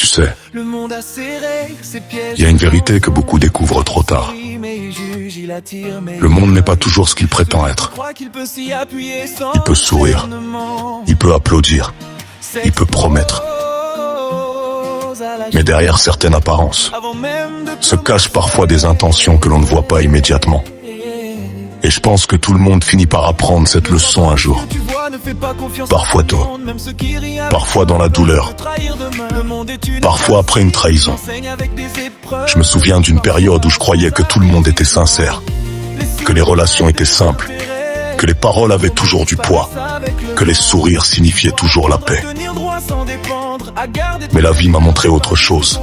Tu sais, il y a une vérité que beaucoup découvrent trop tard. Le monde n'est pas toujours ce qu'il prétend être. Il peut sourire, il peut applaudir, il peut promettre. Mais derrière certaines apparences, se cachent parfois des intentions que l'on ne voit pas immédiatement. Et je pense que tout le monde finit par apprendre cette leçon un jour. Parfois tôt, parfois dans la douleur, parfois après une trahison. Je me souviens d'une période où je croyais que tout le monde était sincère, que les relations étaient simples, que les paroles avaient toujours du poids, que les sourires signifiaient toujours la paix. Mais la vie m'a montré autre chose.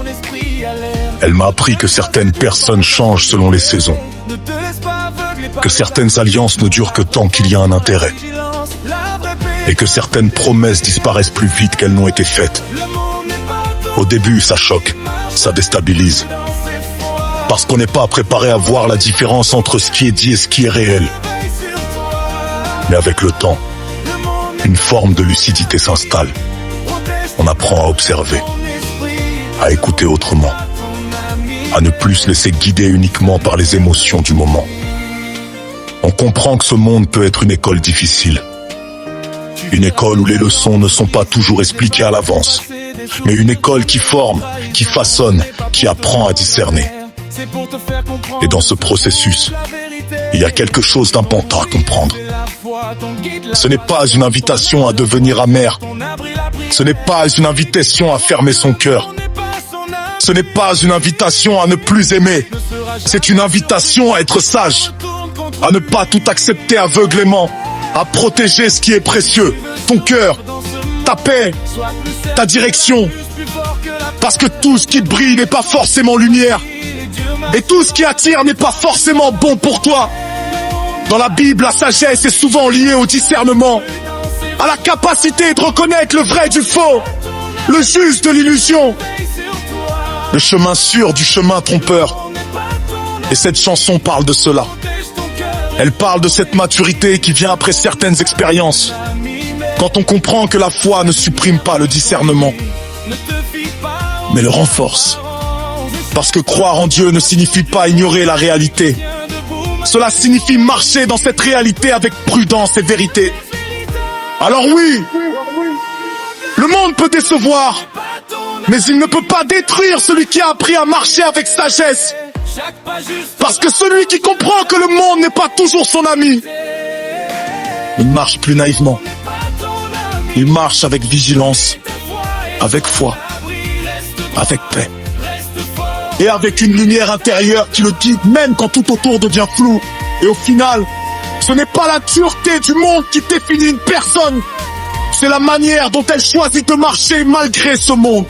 Elle m'a appris que certaines personnes changent selon les saisons, que certaines alliances ne durent que tant qu'il y a un intérêt, et que certaines promesses disparaissent plus vite qu'elles n'ont été faites. Au début, ça choque, ça déstabilise, parce qu'on n'est pas préparé à voir la différence entre ce qui est dit et ce qui est réel. Mais avec le temps, une forme de lucidité s'installe. On apprend à observer, à écouter autrement, à ne plus se laisser guider uniquement par les émotions du moment. On comprend que ce monde peut être une école difficile. Une école où les leçons ne sont pas toujours expliquées à l'avance, mais une école qui forme, qui façonne, qui apprend à discerner. Et dans ce processus, il y a quelque chose d'important à comprendre. Ce n'est pas une invitation à devenir amer. Ce n'est pas une invitation à fermer son cœur. Ce n'est pas une invitation à ne plus aimer. C'est une invitation à être sage, à ne pas tout accepter aveuglément, à protéger ce qui est précieux, ton cœur, ta paix, ta direction. Parce que tout ce qui brille n'est pas forcément lumière. Et tout ce qui attire n'est pas forcément bon pour toi. Dans la Bible, la sagesse est souvent liée au discernement, à la capacité de reconnaître le vrai du faux, le juste de l'illusion, le chemin sûr du chemin trompeur. Et cette chanson parle de cela. Elle parle de cette maturité qui vient après certaines expériences, quand on comprend que la foi ne supprime pas le discernement, mais le renforce. Parce que croire en Dieu ne signifie pas ignorer la réalité. Cela signifie marcher dans cette réalité avec prudence et vérité. Alors oui, le monde peut décevoir, mais il ne peut pas détruire celui qui a appris à marcher avec sagesse. Parce que celui qui comprend que le monde n'est pas toujours son ami, il marche plus naïvement. Il marche avec vigilance, avec foi, avec paix. Et avec une lumière intérieure qui le guide même quand tout autour devient flou. Et au final, ce n'est pas la dureté du monde qui définit une personne. C'est la manière dont elle choisit de marcher malgré ce monde.